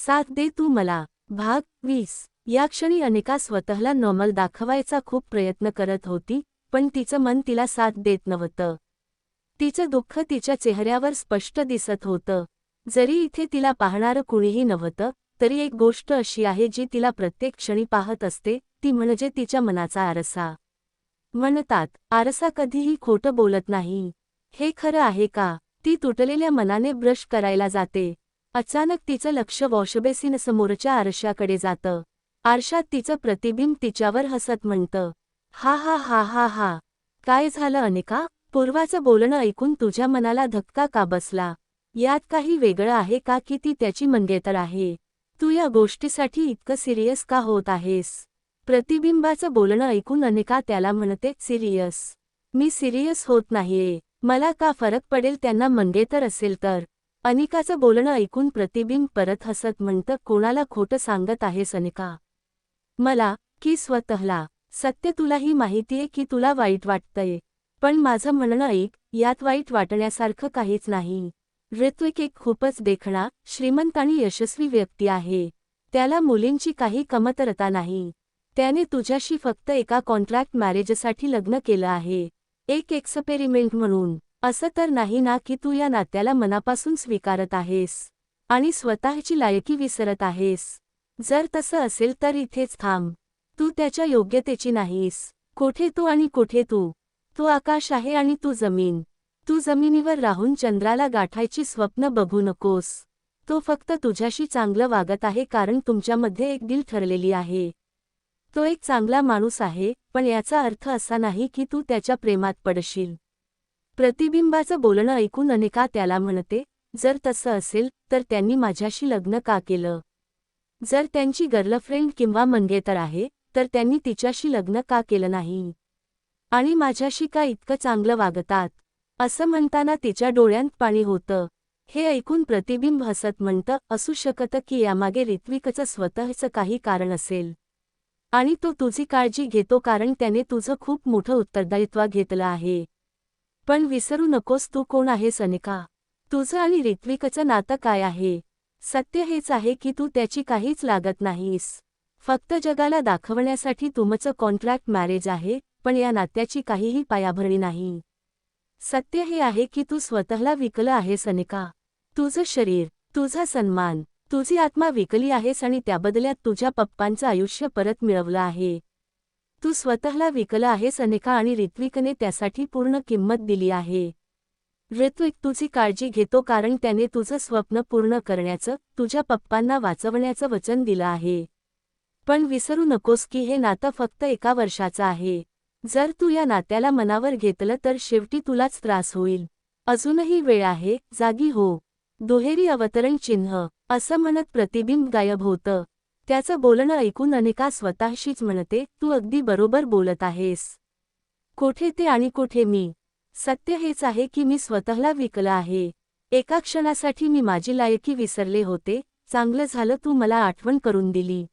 साथ दे तू मला. भाग 20. या क्षणी अनिका स्वतःला नॉर्मल दाखवायचा खूप प्रयत्न करत होती, पण तिचं मन तिला साथ देत नव्हतं. तिचं दुःख तिच्या चेहऱ्यावर स्पष्ट दिसत होतं. जरी इथे तिला पाहणारं कुणीही नव्हतं, तरी एक गोष्ट अशी आहे जी तिला प्रत्येक क्षणी पाहत असते, ती म्हणजे तिच्या मनाचा आरसा. म्हणतात, आरसा कधीही खोटं बोलत नाही. हे खरं आहे का? ती तुटलेल्या मनाने ब्रश करायला जाते. अचानक तिचं लक्ष वॉशबेसिनसमोरच्या आरशाकडे जातं. आरशात तिचं प्रतिबिंब तिच्यावर हसत म्हणतं, हा हा हा हा हा. काय झालं अनिका? पूर्वाचं बोलणं ऐकून तुझ्या मनाला धक्का का बसला? यात काही वेगळं आहे का की ती त्याची मंगेतर आहे? तू या गोष्टीसाठी इतकं सिरियस का होत आहेस? प्रतिबिंबाचं बोलणं ऐकून अनिका त्याला म्हणते, सिरियस? मी सिरियस होत नाहीये. मला का फरक पडेल त्यांना मंगेतर असेल तर? अनिकाचं बोलणं ऐकून प्रतिबिंब परत हसत म्हणतं, कोणाला खोटं सांगत आहेस अनिका? मला, की स्वतःला? सत्य तुलाही माहितीये की तुला वाईट वाटतंय. पण माझं म्हणणं ऐक, यात वाईट वाटण्यासारखं काहीच नाही. ऋत्विक एक खूपच देखणा, श्रीमंत आणि यशस्वी व्यक्ती आहे. त्याला मुलींची काही कमतरता नाही. त्याने तुझ्याशी फक्त एका कॉन्ट्रॅक्ट मॅरेजसाठी लग्न केलं आहे. एक एक्सपेरिमेंट म्हणून. असं तर नाही ना की तू या नात्याला मनापासून स्वीकारत आहेस आणि स्वतःची लायकी विसरत आहेस? जर तसं असेल तर इथेच थांब. तू त्याच्या योग्यतेची नाहीस. कुठे तू आणि कुठे तू? तू आकाश आहे आणि तू जमीन. तू जमिनीवर राहून चंद्राला गाठायची स्वप्न बघू नकोस. तो फक्त तुझ्याशी चांगलं वागत आहे कारण तुमच्यामध्ये एक डील ठरलेली आहे. तो एक चांगला माणूस आहे, पण याचा अर्थ असा नाही की तू त्याच्या प्रेमात पडशील. प्रतिबिंबाचं बोलणं ऐकून अनिका त्याला म्हणते, जर तसं असेल तर त्यांनी माझ्याशी लग्न का केलं? जर त्यांची गर्लफ्रेंड किंवा मंगेतर आहे, तर त्यांनी तिच्याशी लग्न का केलं नाही? आणि माझ्याशी का इतकं चांगलं वागतात? असं म्हणताना तिच्या डोळ्यांत पाणी होतं. हे ऐकून प्रतिबिंब हसत म्हणतं, असू शकतं की यामागे ऋत्विकचं स्वतःचं काही कारण असेल. आणि तो तुझी काळजी घेतो कारण त्याने तुझं खूप मोठं उत्तरदायित्व घेतलं आहे. पण विसरू नकोस तू कोण आहेस अनिका. तुझं आणि ऋत्विकचं नातं काय आहे? सत्य हेच आहे की तू त्याची काहीच लागत नाहीस. फक्त जगाला दाखवण्यासाठी तुमचं कॉन्ट्रॅक्ट मॅरेज आहे, पण या नात्याची काहीही पायाभरणी नाही. सत्य हे आहे की तू स्वतःला विकलं आहेस अनिका. तुझं शरीर, तुझा सन्मान, तुझी आत्मा विकली आहेस आणि त्याबदल्यात तुझ्या पप्पांचं आयुष्य परत मिळवलं आहे. तू स्वतःला विकलं आहेस अनिका आणि ऋत्विकने त्यासाठी पूर्ण किंमत दिली आहे. ऋत्विक तुझी काळजी घेतो कारण त्याने तुझं स्वप्न पूर्ण करण्याचं, तुझ्या पप्पांना वाचवण्याचं वचन दिलं आहे. पण विसरू नकोस की हे नातं फक्त एका वर्षाचं आहे. जर तू या नात्याला मनावर घेतलं तर शेवटी तुलाच त्रास होईल. अजूनही वेळ आहे, जागी हो. दुहेरी अवतरण चिन्ह, असं म्हणत प्रतिबिंब गायब होतं. त्याचं बोलणं ऐकून अनिका स्वतःशीच म्हणते, तू अगदी बरोबर बोलत आहेस. कोठे ते आणि कोठे मी? सत्य हेच आहे की मी स्वतःला विकलं आहे. एका क्षणासाठी मी माझी लायकी विसरले होते, चांगलं झालं तू मला आठवण करून दिली.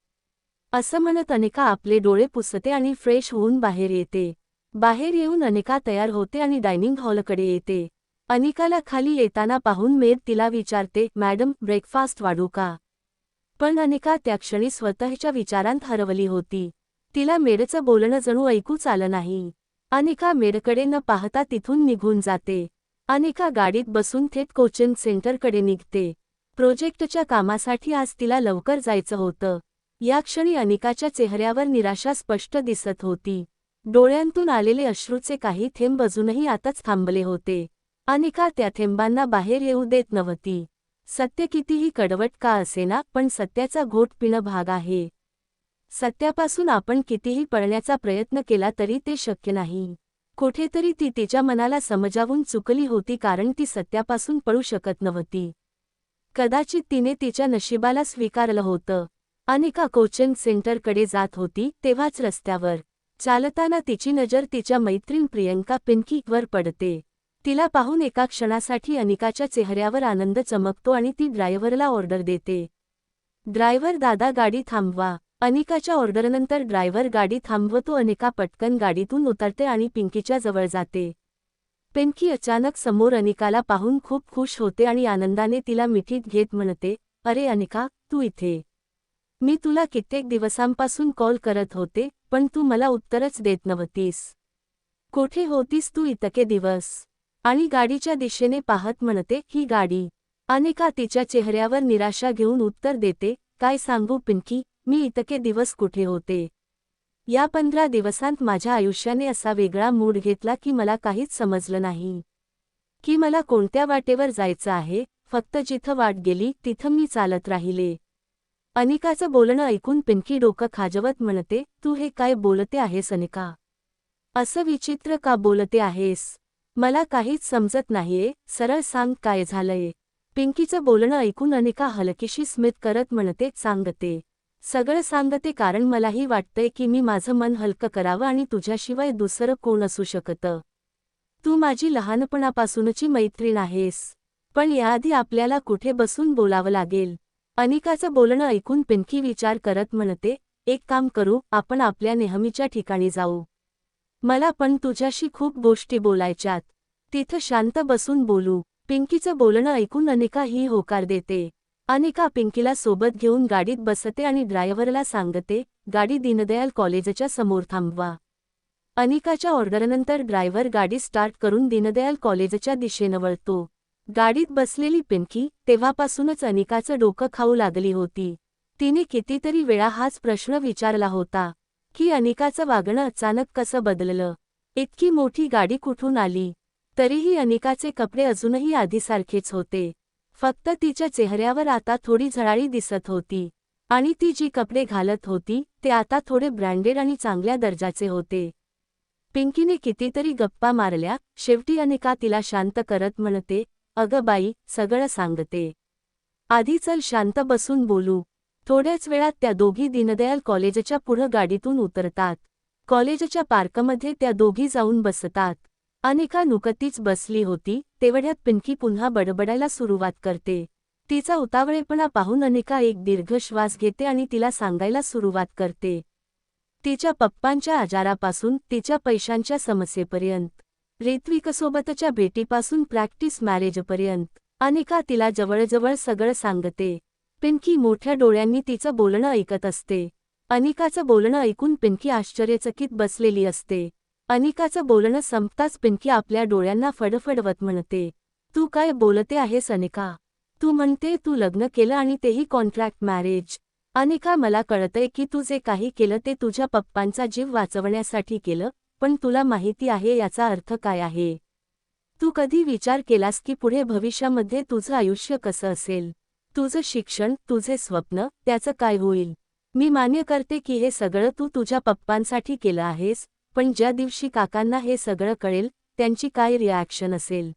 असं म्हणत अनिका आपले डोळे पुसते आणि फ्रेश होऊन बाहेर येते. बाहेर येऊन अनिका तयार होते आणि डायनिंग हॉलकडे येते. अनिकाला खाली येताना पाहून मेड तिला विचारते, मॅडम ब्रेकफास्ट वाढू का? पण अनिका त्या क्षणी स्वतःच्या विचारांत हरवली होती. तिला मेडचं बोलणं जणू ऐकूच आलं नाही. अनिका मेडकडे न पाहता तिथून निघून जाते. अनिका गाडीत बसून थेट कोचिंग सेंटरकडे निघते. प्रोजेक्टच्या कामासाठी आज तिला लवकर जायचं होतं. या क्षणी अनिकाच्या चेहऱ्यावर निराशा स्पष्ट दिसत होती. डोळ्यांतून आलेले अश्रूचे काही थेंब अजूनही आताच थांबले होते. अनिका त्या थेंबांना बाहेर येऊ देत नव्हती. सत्य कितीही कडवट का असेना, पण सत्याचा घोट पिणं भाग आहे. सत्यापासून आपण कितीही पळण्याचा प्रयत्न केला तरी ते शक्य नाही. कुठेतरी ती तिच्या मनाला समजावून चुकली होती कारण ती सत्यापासून पळू शकत नव्हती. कदाचित तिने तिच्या नशिबाला स्वीकारलं होतं. अनिका कोचिंग सेंटरकडे जात होती तेव्हाच रस्त्यावर चालताना तिची नजर तिच्या मैत्रीण प्रियंका पिंकीवर पडते. तिला पाहून एका क्षणासाठी अनिकाच्या चेहऱ्यावर आनंद चमकतो आणि ती ड्रायव्हरला ऑर्डर देते. ड्रायव्हर दादा गाडी थांबवा. अनिकाच्या ऑर्डरनंतर ड्रायव्हर गाडी थांबवतो. अनिका पटकन गाडीतून उतरते आणि पिंकीच्या जवळ जाते. पिंकी अचानक समोर अनिकाला पाहून खूप खुश होते आणि आनंदाने तिला मिठीत घेत म्हणते, अरे अनिका, तू इथे. मी तुला कित्येक दिवसांपासून कॉल करत होते, पण तू मला उत्तरच देत नव्हतीस. कुठे होतीस तू इतके दिवस? आणि गाडीच्या दिशेने पाहत म्हणते, ही गाडी. अनिका तिच्या चेहऱ्यावर निराशा घेऊन उत्तर देते, काय सांगू पिंकी, मी इतके दिवस कुठे होते. या 15 दिवसांत माझ्या आयुष्याने असा वेगळा मूड घेतला की मला काहीच समजलं नाही. की मला कोणत्या वाटेवर जायचं आहे, फक्त जिथं वाट गेली तिथं मी चालत राहिले. अनिकाचं बोलणं ऐकून पिंकी डोकं खाजवत म्हणते, तू हे काय बोलते आहेस अनिका? असं विचित्र का बोलते आहेस? मला काहीच समजत नाहीये, सरळ सांग काय झालंय. पिंकीचं बोलणं ऐकून अनिका हलकीशी स्मित करत म्हणते, सांगते. सगळं सांगते कारण मलाही वाटतंय की मी माझं मन हलकं करावं आणि तुझ्याशिवाय दुसरं कोण असू शकतं. तू माझी लहानपणापासूनची मैत्रीण आहेस. पण याआधी आपल्याला कुठे बसून बोलावं लागेल. अनिकाचं बोलणं ऐकून पिंकी विचार करत म्हणते, एक काम करू, आपण आपल्या नेहमीच्या ठिकाणी जाऊ. मला पण तुझ्याशी खूप गोष्टी बोलायच्यात. तिथं शांत बसून बोलू. पिंकीचं बोलणं ऐकून अनिका ही होकार देते. अनिका पिंकीला सोबत घेऊन गाडीत बसते आणि ड्रायव्हरला सांगते, गाडी दीनदयाल कॉलेजच्या समोर थांबवा. अनिकाच्या ऑर्डरनंतर ड्रायव्हर गाडी स्टार्ट करून दीनदयाल कॉलेजच्या दिशेनं वळतो. गाडीत बसलेली पिंकी तेव्हापासूनच अनिकाचं डोकं खाऊ लागली होती. तिने कितीतरी वेळा हाच प्रश्न विचारला होता की अनिकाचं वागणं अचानक कसं बदललं. इतकी मोठी गाडी कुठून आली. तरीही अनिकाचे कपडे अजूनही आधीसारखेच होते. फक्त तिच्या चेहऱ्यावर आता थोडी झळाळी दिसत होती. आणि ती जी कपडे घालत होती ते आता थोडे ब्रँडेड आणि चांगल्या दर्जाचे होते. पिंकीने कितीतरी गप्पा मारल्या, शेवटी अनिका तिला शांत करत म्हणते, अगं बाई, सगळं सांगते. आधी चल शांत बसून बोलू. थोड्याच वेळात त्या दोघी दीनदयाल कॉलेजच्या पुढं गाडीतून उतरतात. कॉलेजच्या पार्कमध्ये त्या दोघी जाऊन बसतात. अनिका नुकतीच बसली होती, तेवढ्यात पिंकी पुन्हा बडबडायला सुरुवात करते. तिचा उतावळेपणा पाहून अनिका एक दीर्घ श्वास घेते आणि तिला सांगायला सुरुवात करते. तिच्या पप्पांच्या आजारापासून तिच्या पैशांच्या समस्येपर्यंत, ऋत्विकसोबतच्या भेटीपासून प्रॅक्टिस मॅरेजपर्यंत, अनिका तिला जवळजवळ सगळं सांगते. पिंकी मोठ्या डोळ्यांनी तिचं बोलणं ऐकत असते. अनिकाचं बोलणं ऐकून पिंकी आश्चर्यचकित बसलेली असते. अनिकाचं बोलणं संपताच पिंकी आपल्या डोळ्यांना फडफडवत म्हणते, तू काय बोलते आहेस अनिका? तू म्हणते तू लग्न केलं आणि तेही कॉन्ट्रॅक्ट मॅरेज. अनिका, मला कळतंय की तू जे काही केलं ते तुझ्या पप्पांचा जीव वाचवण्यासाठी केलं, पण तुला माहिती आहे याचा अर्थ काय आहे? तू कधी विचार केलास की पुढे भविष्यामध्ये तुझं आयुष्य कसं असेल? तुझं शिक्षण, तुझे स्वप्न, त्याचं काय होईल? मी मान्य करते की हे सगळं तू तुझ्या पप्पांसाठी केलं आहेस, पण ज्या दिवशी काकांना हे सगळं कळेल, त्यांची काय रिॲक्शन असेल?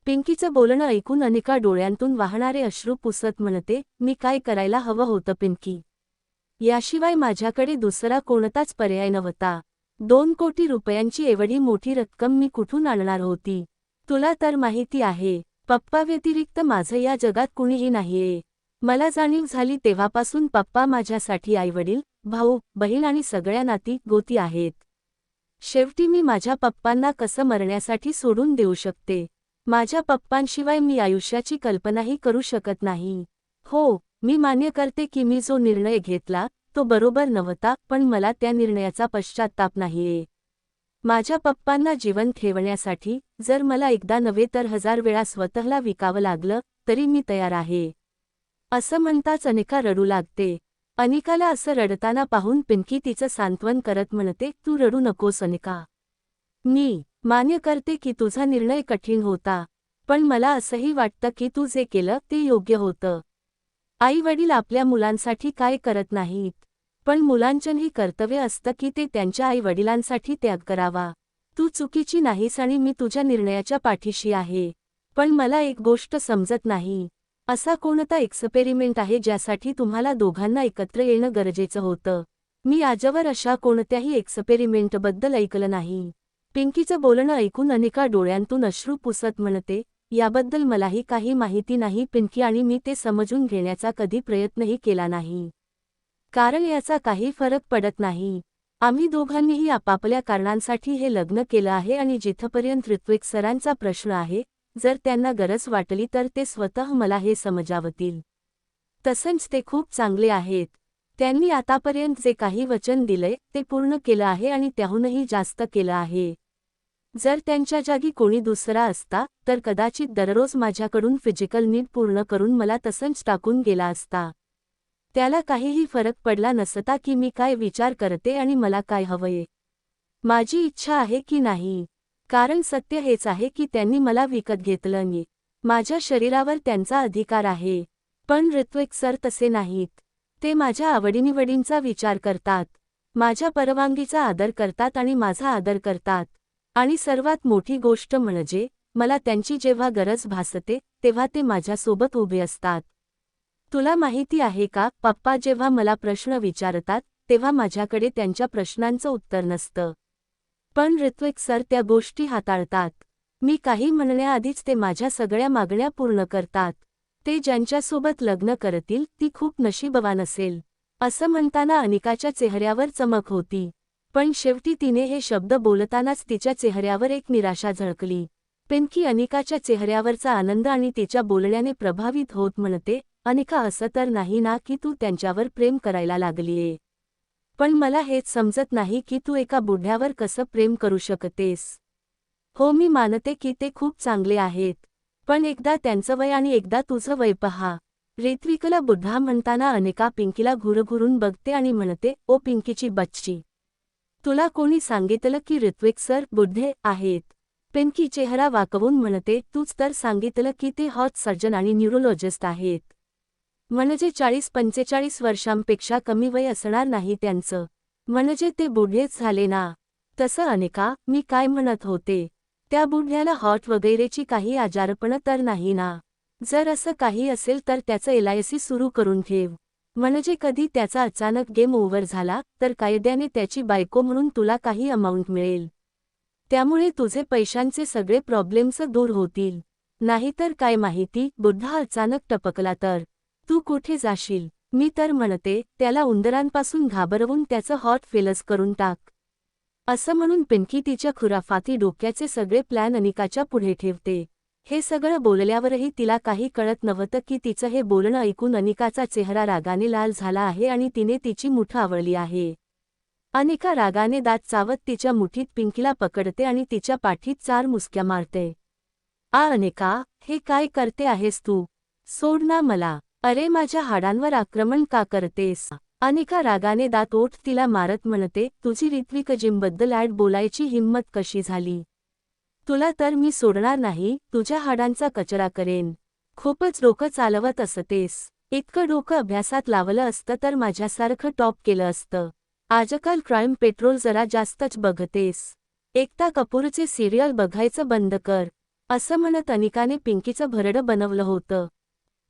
पिंकीचं बोलणं ऐकून अनिका डोळ्यांतून वाहणारे अश्रू पुसत म्हणते, मी काय करायला हवं होतं पिंकी? याशिवाय माझ्याकडे दुसरा कोणताच पर्याय नव्हता. 2 कोटी रुपयांची एवढी मोठी रक्कम मी कुठून आणणार होती? तुला तर माहिती आहे, पप्पा व्यतिरिक्त माझं या जगात कुणीही नाहीये. मला जाणीव झाली तेव्हापासून पप्पा माझ्यासाठी आईवडील, भाऊ, बहीण आणि सगळ्या नाती गोती आहेत. शेवटी मी माझ्या पप्पांना कसं मरण्यासाठी सोडून देऊ शकते? माझ्या पप्पांशिवाय मी आयुष्याची कल्पनाही करू शकत नाही. हो, मी मान्य करते की मी जो निर्णय घेतला तो बरोबर नव्हता, पण मला त्या निर्णयाचा पश्चात्ताप नाहीये. माझ्या पप्पांना जिवंत ठेवण्यासाठी जर मला एकदा नव्हे तर 1000 वेळा स्वतःला विकावं लागलं तरी मी तयार आहे. असं म्हणताच अनिका रडू लागते. अनिकाला असं रडताना पाहून पिंकी तिचं सांत्वन करत म्हणते, तू रडू नकोस अनिका. मी मान्य करते की तुझा निर्णय कठीण होता, पण मला असंही वाटतं की तू जे केलं ते योग्य होतं. आई वडील आपल्या मुलांसाठी काय करत नाहीत, पण मुलांचंही कर्तव्य असतं की ते त्यांच्या आई वडिलांसाठी त्याग करावा. तू चुकीची नाहीस आणि मी तुझ्या निर्णयाच्या पाठीशी आहे. पण मला एक गोष्ट समजत नाही, असा कोणता एक्सपेरिमेंट आहे ज्यासाठी तुम्हाला दोघांना एकत्र येणं गरजेचं होतं? मी आजवर अशा कोणत्याही एक्सपेरिमेंटबद्दल ऐकलं नाही. पिंकीचं बोलणं ऐकून अनिका डोळ्यांतून अश्रू पुसत म्हणते, याबद्दल मलाही काही माहिती नाही पिंकी, आणि मी ते समजून घेण्याचा कधी प्रयत्नही केला नाही. कारण याचा काही फरक पडत नाही. आम्ही दोघांनीही आपापल्या कारणांसाठी हे लग्न केलं आहे आणि जिथपर्यंत ऋत्विक सरांचा प्रश्न आहे, जर त्यांना गरज वाटली तर ते स्वतः मला हे समजावतील. तसंच ते खूप चांगले आहेत. त्यांनी आतापर्यंत जे काही वचन दिलंय ते पूर्ण केलं आहे आणि त्याहूनही जास्त केलं आहे. जर त्यांच्या जागी कोणी दुसरा असता तर कदाचित दररोज माझ्याकडून फिजिकल नीड पूर्ण करून मला तसंच टाकून गेला असता. त्याला काहीही फरक पडला नसता की मी काय विचार करते आणि मला काय हवंय. माझी इच्छा आहे की नाही. कारण सत्य हेच आहे की त्यांनी मला विकत घेतलं नाही. माझ्या शरीरावर त्यांचा अधिकार आहे. पण ऋत्विक सर तसे नाहीत. ते माझ्या आवडीनिवडींचा विचार करतात. माझ्या परवानगीचा आदर करतात आणि माझा आदर करतात. आणि सर्वात मोठी गोष्ट म्हणजे मला त्यांची जेव्हा गरज भासते तेव्हा ते माझ्यासोबत उभे असतात. तुला माहिती आहे का, पप्पा जेव्हा मला प्रश्न विचारतात तेव्हा माझ्याकडे त्यांच्या प्रश्नांचं उत्तर नसतं. पण ऋत्विक सर त्या गोष्टी हाताळतात. मी काही म्हणण्याआधीच ते माझ्या सगळ्या मागण्या पूर्ण करतात. ते ज्यांच्यासोबत लग्न करतील ती खूप नशीबवान असेल, असं म्हणताना अनिकाच्या चेहऱ्यावर चमक होती. पण शेवटी तिने हे शब्द बोलतानाच तिच्या चेहऱ्यावर एक निराशा झळकली. पिंकी अनिकाच्या चेहऱ्यावरचा आनंद आणि तिच्या बोलण्याने प्रभावित होत म्हणते, अनिका असं तर नाही ना की तू त्यांच्यावर प्रेम करायला लागलीये. पण मला हेच समजत नाही की तू एका बुढ्यावर कसं प्रेम करू शकतेस. हो मी मानते की ते खूप चांगले आहेत. पण एकदा त्यांचं वय आणि एकदा तुझं वय पहा. ऋत्विकला बुढ्ढा म्हणताना अनिका पिंकीला घुरघुरून बघते आणि म्हणते, ओ पिंकीची बच्ची. तुला कोणी सांगितलं की ऋत्विक सर बुढे आहेत. पिंकी चेहरा वाकवून म्हणते, तूच तर सांगितलं की ते हार्ट सर्जन आणि न्यूरोलॉजिस्ट आहेत. म्हणजे 40-45 वर्षांपेक्षा कमी वय असणार नाही त्यांचं. म्हणजे ते बुढेच झाले ना. तसं अनिका, मी काय म्हणत होते, त्या बुढ्याला हार्ट वगैरेची काही आजारपण तर नाही ना. जर असं काही असेल तर त्याचं LIC सुरू करून ठेव. म्हणजे कधी त्याचा अचानक गेम ओव्हर झाला तर कायद्याने त्याची बायको म्हणून तुला काही अमाऊंट मिळेल. त्यामुळे तुझे पैशांचे सगळे प्रॉब्लेम्स दूर होतील. नाहीतर काय माहिती, बुढ्ढा अचानक टपकला तर तू कुठे जाशील. मी तर म्हणते त्याला उंदरांपासून घाबरवून त्याचं हॉट फेलस करून टाक. असं म्हणून पिंकी तिच्या खुराफाती डोक्याचे सगळे प्लॅन अनिकाच्या पुढे ठेवते. हे सगळं बोलल्यावरही तिला काही कळत नव्हतं की तिचं हे बोलणं ऐकून अनिकाचा चेहरा रागाने लाल झाला आहे आणि तिने तिची मुठ आवळली आहे. अनिका रागाने दात चावत तिच्या मुठीत पिंकीला पकडते आणि तिच्या पाठीत 4 मुसक्या मारते. अनिका, हे काय करते आहेस तू? सोड ना मला. अरे माझ्या हाडांवर आक्रमण का करतेस? अनिका रागाने दात ओठ तिला मारत म्हणते, तुझी ऋत्विक जिमबद्दल ॲड बोलायची हिंमत कशी झाली? तुला तर मी सोडणार नाही, तुझ्या हाडांचा कचरा करेन. खूपच डोकं चालवत असतेस. इतकं डोकं अभ्यासात लावलं असतं तर माझ्यासारखं टॉप केलं असतं. आजकाल क्राईम पेट्रोल जरा जास्तच बघतेस. एकता कपूरचे सिरियल बघायचं बंद कर. असं म्हणत अनिकाने पिंकीचं भरडं बनवलं होतं.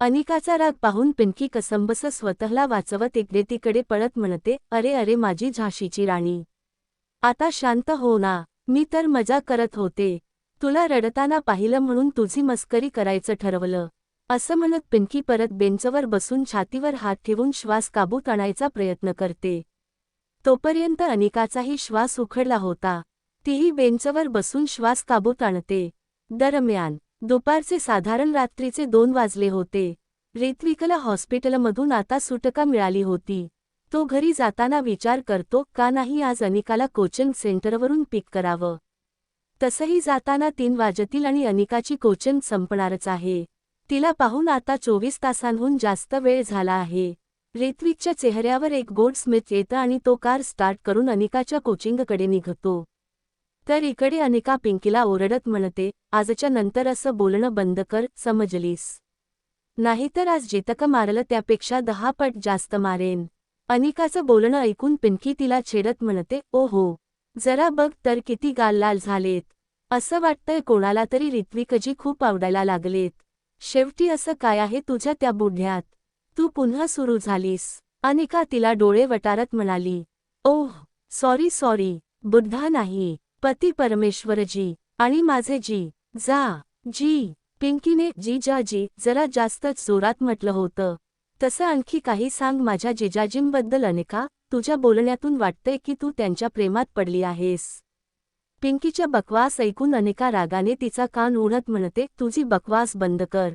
अनिकाचा राग पाहून पिंकी कसंबसं स्वतःला वाचवत इकडे-तिकडे पळत म्हणते, अरे अरे माझी झाशीची राणी. आता शांत हो ना. मी तर मजा करत होते. तुला रडताना पाहिलं म्हणून तुझी मस्करी करायचं ठरवलं. असं म्हणत पिंकी परत बेंचवर बसून छातीवर हात ठेवून श्वास काबूत आणायचा प्रयत्न करते. तोपर्यंत अनिकाचाही श्वास उखडला होता. तीही बेंचवर बसून श्वास काबूत आणते. दरम्यान दुपारचे साधारण रात्रीचे 2 वाजले होते. ऋत्विकला हॉस्पिटलमधून आता सुटका मिळाली होती. तो घरी जाताना विचार करतो का नाही आज अनिकाला कोचिंग सेंटरवरून पिक करावं. तसंही जाताना 3 वाजतील आणि अनिकाची कोचिंग संपणारच आहे. तिला पाहून आता 24 तासांहून जास्त वेळ झाला आहे. ऋत्विकच्या चेहऱ्यावर एक गोड स्मित येतं आणि तो कार स्टार्ट करून अनिकाच्या कोचिंगकडे निघतो. तर इकडे अनिका पिंकीला ओरडत म्हणते, आजच्या नंतर असं बोलणं बंद कर, समजलीस? नाहीतर आज जितकं मारलं त्यापेक्षा 10 पट जास्त मारेन. अनिकाचं बोलणं ऐकून पिंकी तिला छेडत म्हणते, ओ हो, जरा बघ तर किती गाल लाल झालेत. असं वाटतंय कोणाला तरी ऋत्विकजी खूप आवडायला लागलेत. शेवटी असं काय आहे तुझ्या त्या बुढ्यात? तू पुन्हा सुरू झालीस. अनिका तिला डोळे वटारत म्हणाली, ओह सॉरी, बुद्धा नाही, पती परमेश्वरजी आणि माझे जी जी. पिंकीने जिजाजी जरा जास्तच जोरात म्हटलं होतं. तसं आणखी काही सांग माझ्या जिजाजींबद्दल. अनिका, तुझ्या बोलण्यातून वाटतंय की तू त्यांच्या प्रेमात पडली आहेस. पिंकीच्या बकवास ऐकून अनिका रागाने तिचा कान ओढत म्हणते, तुझी बकवास बंद कर.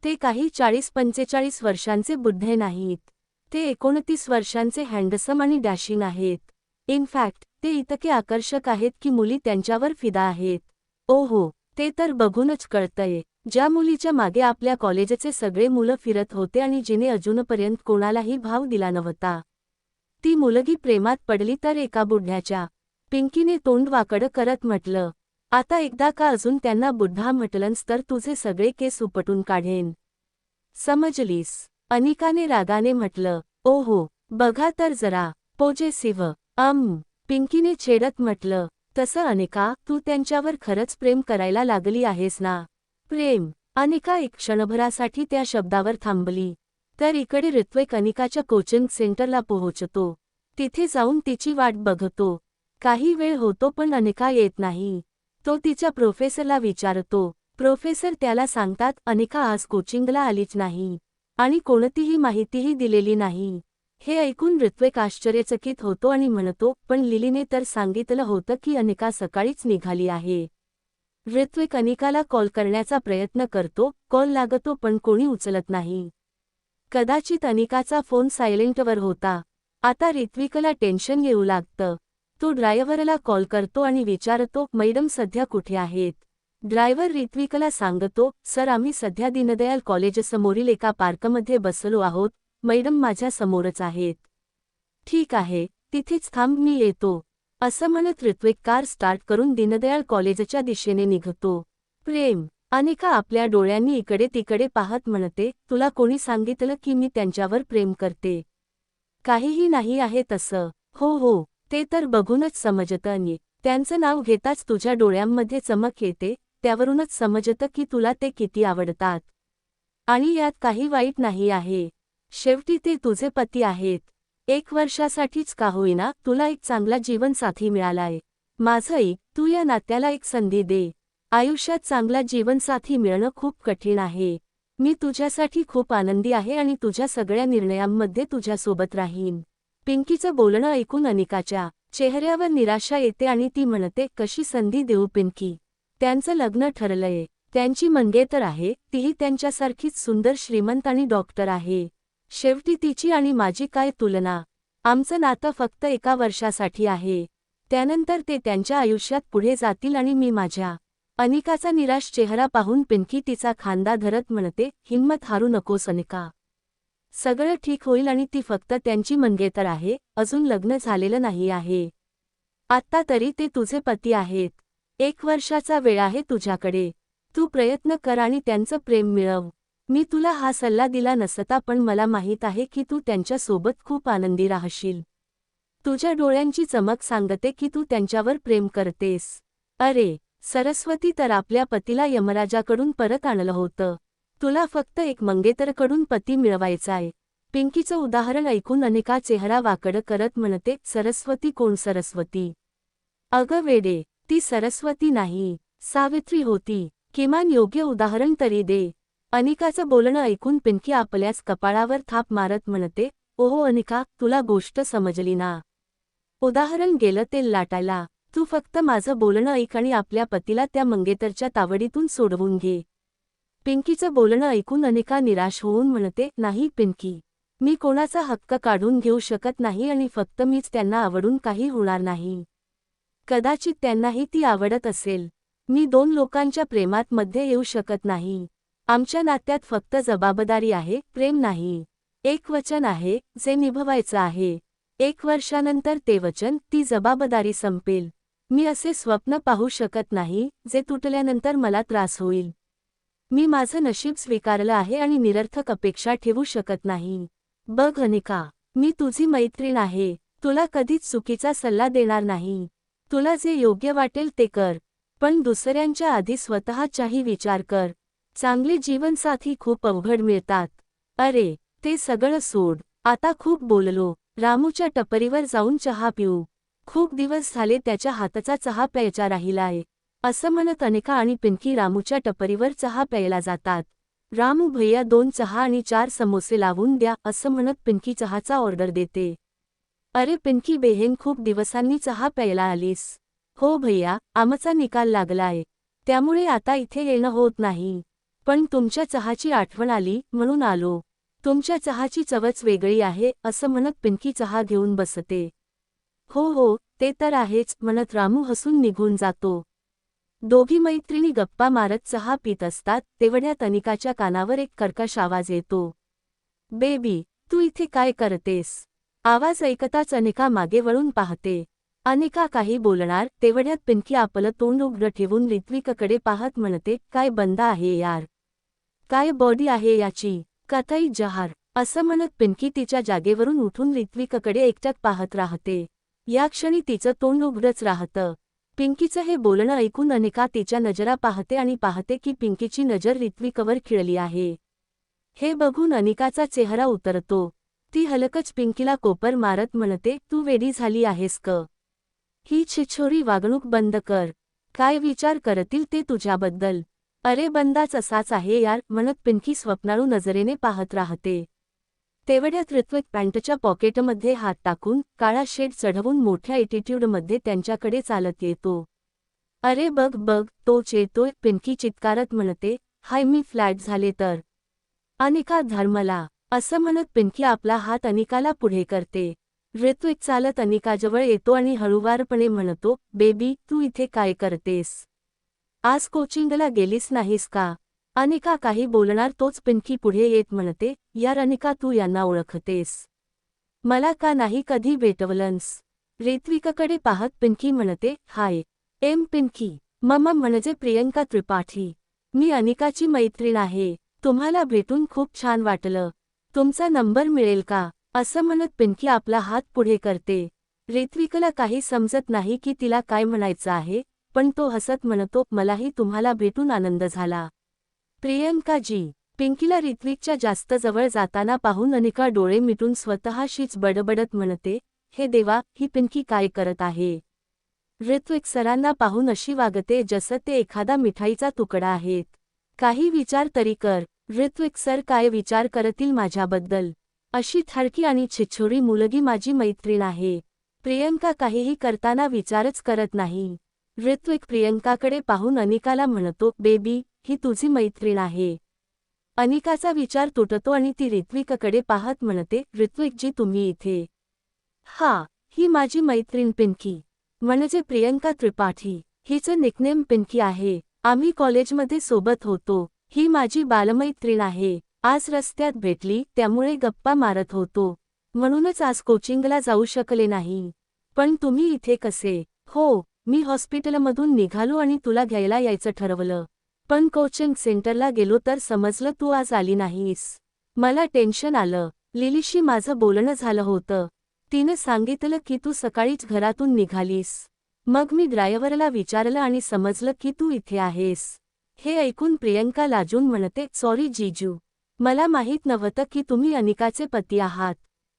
ते काही 40-45 वर्षांचे बुड्ढे नाहीत. ते 29 वर्षांचे हँडसम आणि डॅशिंग आहेत. इनफॅक्ट ते इतके आकर्षक आहेत की मुली त्यांच्यावर फिदा आहेत. ओहो, ते तर बघूनच कळतंय. ज्या मुलीच्या मागे आपल्या कॉलेजचे सगळे मुलं फिरत होते आणि जिने अजूनपर्यंत कोणालाही भाव दिला नव्हता, ती मुलगी प्रेमात पडली तर एका बुड्ढ्याच्या. पिंकीने तोंड वाकडं करत म्हटलं, आता एकदा का अजून त्यांना बुड्ढा म्हटलंस तर तुझे सगळे केस उपटून काढेन. समजलीस? अनिकाने रागाने म्हटलं. ओहो, बघा तर जरा. पोजेसिव्ह. पिंकीने छेडत म्हटलं. तसं अनिका, तू त्यांच्यावर खरंच प्रेम करायला लागली आहेस ना? प्रेम. अनिका एक क्षणभरासाठी त्या शब्दावर थांबली. तर इकडे ऋत्विक अनिकाच्या कोचिंग सेंटरला पोहोचतो. तिथे जाऊन तिची वाट बघतो. काही वेळ होतो पण अनिका येत नाही. तो तिच्या प्रोफेसरला विचारतो. प्रोफेसर त्याला सांगतात अनिका आज कोचिंगला आलीच नाही आणि कोणतीही माहितीही दिलेली नाही. हे ऐकून ऋत्विक आश्चर्यचकित होतो आणि म्हणतो, पण लिलीने तर सांगितलं होतं की अनिका सकाळीच निघाली आहे. ऋत्विक अनिकाला कॉल करण्याचा प्रयत्न करतो. कॉल लागतो पण कोणी उचलत नाही. कदाचित अनिकाचा फोन सायलेंटवर होता. आता ऋत्विकला टेन्शन येऊ लागतं. तो ड्रायव्हरला कॉल करतो आणि विचारतो, मैडम सध्या कुठे आहेत? ड्रायव्हर ऋत्विकला सांगतो, सर आम्ही सध्या दीनदयाल कॉलेजसमोरील एका पार्कमध्ये बसलो आहोत. मैडम माझ्या समोरच आहेत. ठीक आहे, तिथेच थांब, मी येतो. असं म्हणत ऋत्विक कार स्टार्ट करून दीनदयाल कॉलेजच्या दिशेने निघतो. प्रेम. अनिका आपल्या डोळ्यांनी इकडे तिकडे पाहत म्हणते, तुला कोणी सांगितलं की मी त्यांच्यावर प्रेम करते? काहीही नाही आहे तसं. हो, ते तर बघूनच समजतं नी. त्यांचं नाव घेताच तुझ्या डोळ्यांमध्ये चमक येते, त्यावरूनच समजतं की तुला ते किती आवडतात. आणि यात काही वाईट नाही आहे. शेवटी ते तुझे पती आहेत. 1 वर्षासाठीच का होईना तुला एक चांगला जीवनसाथी मिळालाय. माझं ऐक, तू या नात्याला एक संधी दे. आयुष्यात चांगला जीवनसाथी मिळणं खूप कठीण आहे. मी तुझ्यासाठी खूप आनंदी आहे आणि तुझ्या सगळ्या निर्णयांमध्ये तुझ्यासोबत राहीन. पिंकीचं बोलणं ऐकून अनिकाच्या चेहऱ्यावर निराशा येते आणि ती म्हणते, कशी संधी देऊ पिंकी? त्यांचं लग्न ठरलंय. त्यांची मंगेतर आहे, तीही त्यांच्यासारखीच सुंदर, श्रीमंत आणि डॉक्टर आहे. शेवटी तिची आणि माझी काय तुलना? आमचं नातं फक्त 1 वर्षासाठी आहे. त्यानंतर ते त्यांच्या आयुष्यात पुढे जातील आणि मी माझ्या. अनिकाचा निराश चेहरा पाहून पिंकी तिचा खांदा धरत म्हणते, हिम्मत हारू नकोस अनिका. सगळं ठीक होईल आणि ती फक्त त्यांची मंगेतर आहे, अजून लग्न झालेलं नाही आहे. आत्ता तरी ते तुझे पती आहेत. 1 वर्षाचा वेळ आहे तुझ्याकडे. तू प्रयत्न कर आणि त्यांचं प्रेम मिळव. मी तुला हा सल्ला दिला नसता पण मला माहीत आहे की तू त्यांच्यासोबत खूप आनंदी राहशील. तुझ्या डोळ्यांची चमक सांगते की तू त्यांच्यावर प्रेम करतेस. अरे, सरस्वती तर आपल्या पतीला यमराजाकडून परत आणलं होतं. तुला फक्त एक मंगेतरकडून पती मिळवायचाय. पिंकीचं उदाहरण ऐकून अनिका चेहरा वाकडं करत म्हणते, सरस्वती कोण सरस्वती? अगं वेडे, ती सरस्वती नाही, सावित्री होती. किमान योग्य उदाहरण तरी दे. अनिकाचं बोलणं ऐकून पिंकी आपल्याच कपाळावर थाप मारत म्हणते, ओहो अनिका, तुला गोष्ट समजली ना. उदाहरण गेलं तेल लाटायला. तू फक्त माझं बोलणं ऐक आणि आपल्या पतीला त्या मंगेतरच्या तावडीतून सोडवून घे. पिंकीचं बोलणं ऐकून अनिका निराश होऊन म्हणते, नाही पिंकी, मी कोणाचा हक्क काढून घेऊ शकत नाही आणि फक्त मीच त्यांना आवडून काही होणार नाही. कदाचित त्यांनाही ती आवडत असेल. मी 2 लोकांच्या प्रेमात मध्ये येऊ शकत नाही. आमच्या नात्यात फक्त जबाबदारी आहे, प्रेम नाही. एक वचन आहे, जे निभवायचं आहे. 1 वर्षानंतर ते वचन, ती जबाबदारी संपेल. मी असे स्वप्न पाहू शकत नाही, जे तुटल्यानंतर मला त्रास होईल. मी माझं नशीब स्वीकारलं आहे आणि निरर्थक अपेक्षा ठेवू शकत नाही. बघ अनिका, मी तुझी मैत्रीण आहे. तुला कधीच चुकीचा सल्ला देणार नाही. तुला जे योग्य वाटेल ते कर. पण दुसऱ्यांच्या आधी स्वतःचाही विचार कर. चांगले जीवनसाथी खूप अवघड मिळतात. अरे, ते सगळं सोड. आता खूप बोललो. रामूच्या टपरीवर जाऊन चहा पिऊ. खूप दिवस झाले त्याच्या हाताचा चहा प्यायचा राहिलाय. असं म्हणत अनिका आणि पिंकी रामूच्या टपरीवर चहा प्यायला जातात. रामू भैया 2 चहा आणि 4 समोसे लावून द्या असं म्हणत पिंकी चहाचा ऑर्डर देते. अरे पिंकी बेहेन, खूप दिवसांनी चहा प्यायला आलीस? हो भैया, आमचा निकाल लागलाय. त्यामुळे आता इथे येणं होत नाही. पण तुमच्या चहाची आठवण आली म्हणून आलो. तुमच्या चहाची चवच वेगळी आहे असं म्हणत पिंकी चहा घेऊन बसते. हो हो, ते तर आहेच म्हणत रामू हसून निघून जातो. दोघी मैत्रिणी गप्पा मारत चहा पित असतात तेवढ्यात अनिकाच्या कानावर एक कर्कश आवाज येतो. बेबी, तू इथे काय करतेस? आवाज ऐकताच अनिका मागे वळून पाहते. अनिका काही बोलणार तेवढ्यात पिंकी आपलं तोंड उघडं ठेवून ऋत्विककडे पाहत म्हणते, काय बंद आहे यार, काय बॉडी आहे याची, कथई जहार. असं म्हणत पिंकी तिच्या जागेवरून उठून ऋत्विककडे एकटक पाहत राहते. या क्षणी तिचं तोंड उघडच राहतं. पिंकीचं हे बोलणं ऐकून अनिका तिच्या नजरा पाहते आणि पाहते की पिंकीची नजर ऋत्विकवर खिळली आहे. हे बघून अनिकाचा चेहरा उतरतो. ती हलकच पिंकीला कोपर मारत म्हणते, तू वेडी झाली आहेस क? ही छिछोरी वागणूक बंद कर. काय विचार करतील ते तुझ्याबद्दल? अरे बंदाच असाच आहे यार म्हणत पिंकी स्वप्नाळू नजरेने पाहत राहते. तेवढ्यात ऋत्विक पॅन्टच्या पॉकेटमध्ये हात टाकून काळा शेड चढवून मोठ्या ॲटिट्यूडमध्ये त्यांच्याकडे चालत येतो. अरे बघ बघ, तोच येतोय, पिंकी चित्कारत म्हणते. हाय, मी फ्लॅट झाले तर. अनिका धर्मला. असं म्हणत पिंकी आपला हात अनिकाला पुढे करते. ऋत्विक चालत अनिकाजवळ येतो आणि हळूवारपणे म्हणतो, बेबी, तू इथे काय करतेस? आज कोचिंगला गेलीस नाहीस का? अनिका काही बोलणार तोच पिंकी पुढे येत म्हणते, यार अनिका, तू यांना ओळखतेस? मला का नाही कधी भेटवलंस? ऋत्विककडे पाहत पिंकी म्हणते, हाय एम पिंकी, मम म्हणजे प्रियंका त्रिपाठी. मी अनिकाची मैत्रीण आहे. तुम्हाला भेटून खूप छान वाटलं. तुमचा नंबर मिळेल का? असं म्हणत पिंकी आपला हात पुढे करते. ऋत्विकला काही समजत नाही की तिला काय म्हणायचं आहे, पण तो हसत म्हणतो, मलाही तुम्हाला भेटून आनंद झाला. प्रियंकाजी. पिंकीला ऋत्विकच्या जास्त जवळ जाताना पाहून अनिका डोळे मिटून स्वतःशीच बडबडत म्हणते, हे देवा, ही पिंकी काय करत आहे? ऋत्विक सरांना पाहून अशी वागते जसं ते एखादा मिठाईचा तुकडा आहेत. काही विचार तरी कर. ऋत्विक सर काय विचार करतील माझ्याबद्दल? अशी थडकी आणि छिछोरी मुलगी माझी मैत्रीण आहे. प्रियंका काहीही करताना विचारच करत नाही. ऋत्विक प्रियंकाकडे पाहून अनिकाला म्हणतो, बेबी, ही तुझी मैत्रीण आहे. अनिकाचा विचार तुटतो आणि ती ऋत्विककडे पाहत म्हणते, ऋत्विकजी, तुम्ही इथे? हा, ही माझी मैत्रीण पिंकी, म्हणजे प्रियंका त्रिपाठी. हिचं निकनेम पिंकी आहे. आम्ही कॉलेजमध्ये सोबत होतो. ही माझी बालमैत्रीण आहे. आज रस्त्यात भेटली त्यामुळे गप्पा मारत होतो. म्हणूनच आज कोचिंगला जाऊ शकले नाही. पण तुम्ही इथे कसे? हो, मी हॉस्पिटलमधून निघालो आणि तुला घ्यायला यायचं ठरवलं. पण कोचिंग सेंटरला गेलो तर समजलं तू आज आली नाहीस. मला टेन्शन आलं. लिलीशी माझं बोलणं झालं होतं. तिनं सांगितलं की तू सकाळीच घरातून निघालीस. मग मी ड्रायव्हरला विचारलं आणि समजलं की तू इथे आहेस. हे ऐकून प्रियंका लाजून म्हणते, सॉरी जीजू, मला माहीत नव्हतं की तुम्ही अनिकाचे पती आहात.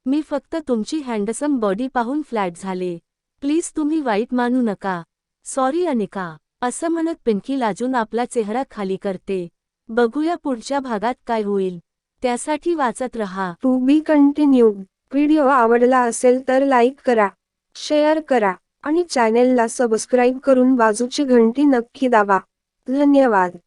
मी फक्त तुमची हँडसम बॉडी पाहून फ्लॅट झाले. प्लीज तुम्ही वाईट मानू नका. सॉरी अनिका. असं म्हणत पिंकी लाजून आपला चेहरा खाली करते. बघूया पुढच्या भागात काय होईल. त्यासाठी वाचत रहा. To be continued. व्हिडिओ आवडला असेल तर लाईक करा, शेअर करा आणि चॅनेलला सबस्क्राईब करून बाजूची घंटी नक्की दाबा. धन्यवाद.